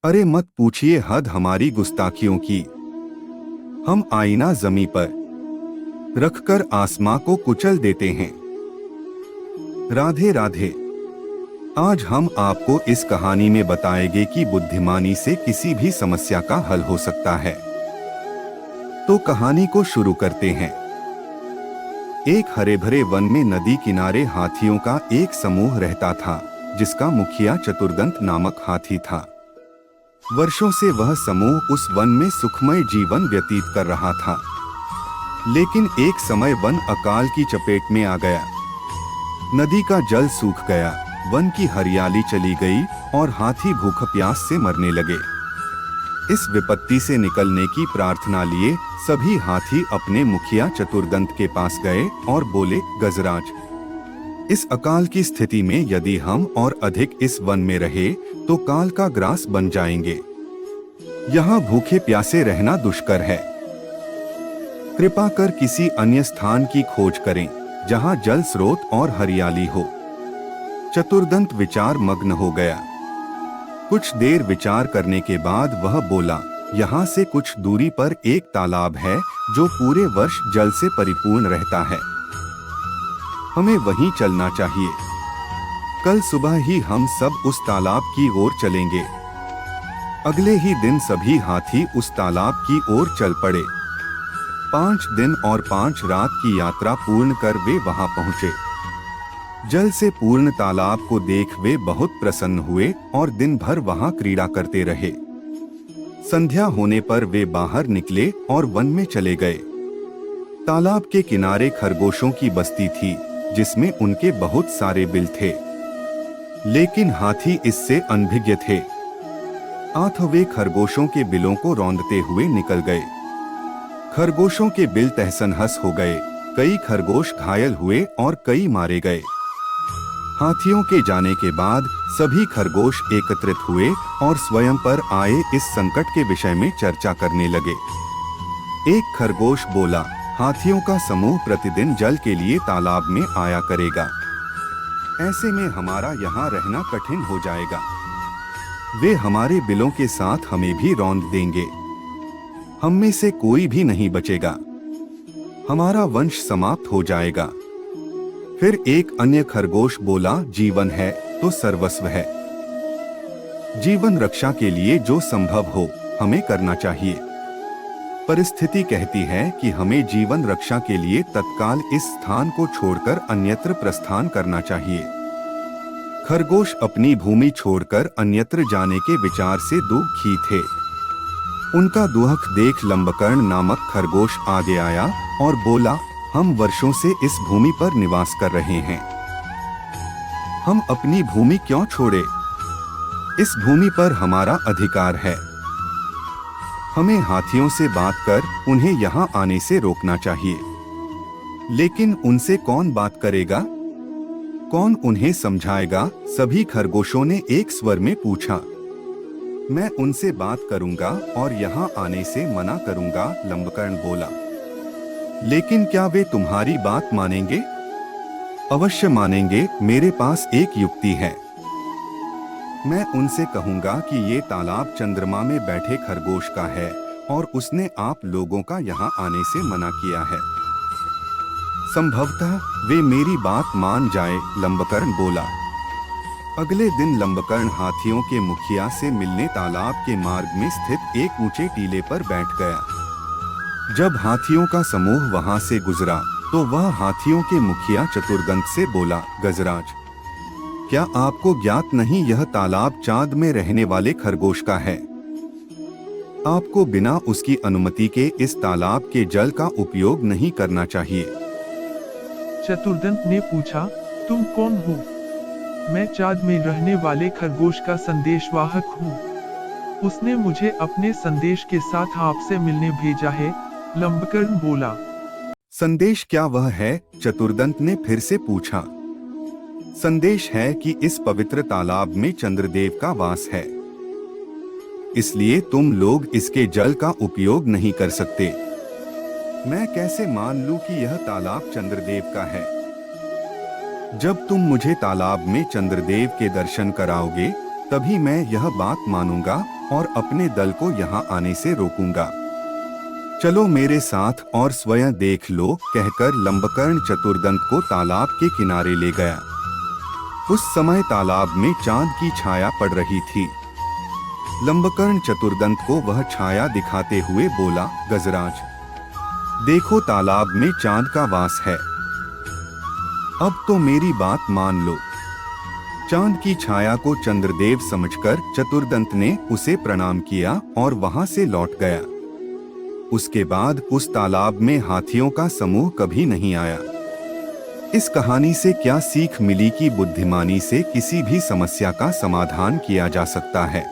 अरे मत पूछिए हद हमारी गुस्ताखियों की। हम आईना जमी पर रखकर आसमां को कुचल देते हैं। राधे राधे। आज हम आपको इस कहानी में बताएंगे कि बुद्धिमानी से किसी भी समस्या का हल हो सकता है। तो कहानी को शुरू करते हैं। एक हरे भरे वन में नदी किनारे हाथियों का एक समूह रहता था, जिसका मुखिया चतुर्दंत नामक हाथी था। वर्षों से वह समूह उस वन में सुखमय जीवन व्यतीत कर रहा था। लेकिन एक समय वन अकाल की चपेट में आ गया। नदी का जल सूख गया, वन की हरियाली चली गई और हाथी भूख प्यास से मरने लगे। इस विपत्ति से निकलने की प्रार्थना लिए सभी हाथी अपने मुखिया चतुर्दंत के पास गए और बोले, गजराज, इस अकाल की स्थिति में यदि हम और अधिक इस वन में रहे तो काल का ग्रास बन जाएंगे। यहाँ भूखे प्यासे रहना दुष्कर है। कृपा कर किसी अन्य स्थान की खोज करें जहाँ जल स्रोत और हरियाली हो। चतुर्दंत विचार मग्न हो गया। कुछ देर विचार करने के बाद वह बोला, यहाँ से कुछ दूरी पर एक तालाब है जो पूरे वर्ष जल से परिपूर्ण रहता है। हमें वहीं चलना चाहिए। कल सुबह ही हम सब उस तालाब की ओर चलेंगे। अगले ही दिन सभी हाथी उस तालाब की ओर चल पड़े। 5 दिन और 5 रात की यात्रा पूर्ण कर वे वहां पहुंचे। जल से पूर्ण तालाब को देख वे बहुत प्रसन्न हुए और दिन भर वहां क्रीड़ा करते रहे। संध्या होने पर वे बाहर निकले और वन में चले गए। तालाब के किनारे खरगोशों की बस्ती थी, जिसमें उनके बहुत सारे बिल थे। लेकिन हाथी इससे अनभिज्ञ थे। आठ वे खरगोशों के बिलों को रौंदते हुए निकल गए। खरगोशों के बिल तहस-नहस हो गए, कई खरगोश घायल हुए और कई मारे गए। हाथियों के जाने के बाद सभी खरगोश एकत्रित हुए और स्वयं पर आए इस संकट के विषय में चर्चा करने लगे। एक खरगोश बोला, हाथियों का समूह प्रतिदिन जल के लिए तालाब में आया करेगा। ऐसे में हमारा यहाँ रहना कठिन हो जाएगा। वे हमारे बिलों के साथ हमें भी रौंद देंगे। हम में से कोई भी नहीं बचेगा। हमारा वंश समाप्त हो जाएगा। फिर एक अन्य खरगोश बोला, जीवन है तो सर्वस्व है। जीवन रक्षा के लिए जो संभव हो हमें करना चाहिए। परिस्थिति कहती है कि हमें जीवन रक्षा के लिए तत्काल इस स्थान को छोड़कर अन्यत्र प्रस्थान करना चाहिए। खरगोश अपनी भूमि छोड़कर अन्यत्र जाने के विचार से दुखी थे। उनका दुख देख लंबकर्ण नामक खरगोश आगे आया और बोला, हम वर्षों से इस भूमि पर निवास कर रहे हैं। हम अपनी भूमि क्यों छोड़े? इस भूमि पर हमारा अधिकार है। हमें हाथियों से बात कर उन्हें यहाँ आने से रोकना चाहिए। लेकिन उनसे कौन बात करेगा? कौन उन्हें समझाएगा? सभी खरगोशों ने एक स्वर में पूछा। मैं उनसे बात करूंगा और यहाँ आने से मना करूंगा, लंबकर्ण बोला। लेकिन क्या वे तुम्हारी बात मानेंगे? अवश्य मानेंगे। मेरे पास एक युक्ति है। मैं उनसे कहूंगा कि ये तालाब चंद्रमा में बैठे खरगोश का है और उसने आप लोगों का यहाँ आने से मना किया है। संभवतः वे मेरी बात मान जाए, लंबकर्ण बोला। अगले दिन लंबकर्ण हाथियों के मुखिया से मिलने तालाब के मार्ग में स्थित एक ऊंचे टीले पर बैठ गया। जब हाथियों का समूह वहां से गुजरा तो वह हाथियों के मुखिया चतुर्दंत से बोला, गजराज, क्या आपको ज्ञात नहीं यह तालाब चांद में रहने वाले खरगोश का है? आपको बिना उसकी अनुमति के इस तालाब के जल का उपयोग नहीं करना चाहिए। चतुर्दंत ने पूछा, तुम कौन हो? मैं चांद में रहने वाले खरगोश का संदेशवाहक हूँ। उसने मुझे अपने संदेश के साथ आपसे मिलने भेजा है, लंबकर्ण बोला। संदेश क्या वह है? चतुर्दंत ने फिर से पूछा। संदेश है कि इस पवित्र तालाब में चंद्रदेव का वास है, इसलिए तुम लोग इसके जल का उपयोग नहीं कर सकते। मैं कैसे मान लूं कि यह तालाब चंद्रदेव का है? जब तुम मुझे तालाब में चंद्रदेव के दर्शन कराओगे तभी मैं यह बात मानूंगा और अपने दल को यहाँ आने से रोकूंगा। चलो मेरे साथ और स्वयं देख लो, कहकर लंबकर्ण चतुर्दंत को तालाब के किनारे ले गया। उस समय तालाब में चांद की छाया पड़ रही थी। लंबकर्ण चतुर्दंत को वह छाया दिखाते हुए बोला, गजराज, देखो तालाब में चांद का वास है, अब तो मेरी बात मान लो। चांद की छाया को चंद्रदेव समझकर चतुर्दंत ने उसे प्रणाम किया और वहां से लौट गया। उसके बाद उस तालाब में हाथियों का समूह कभी नहीं आया। इस कहानी से क्या सीख मिली कि बुद्धिमानी से किसी भी समस्या का समाधान किया जा सकता है।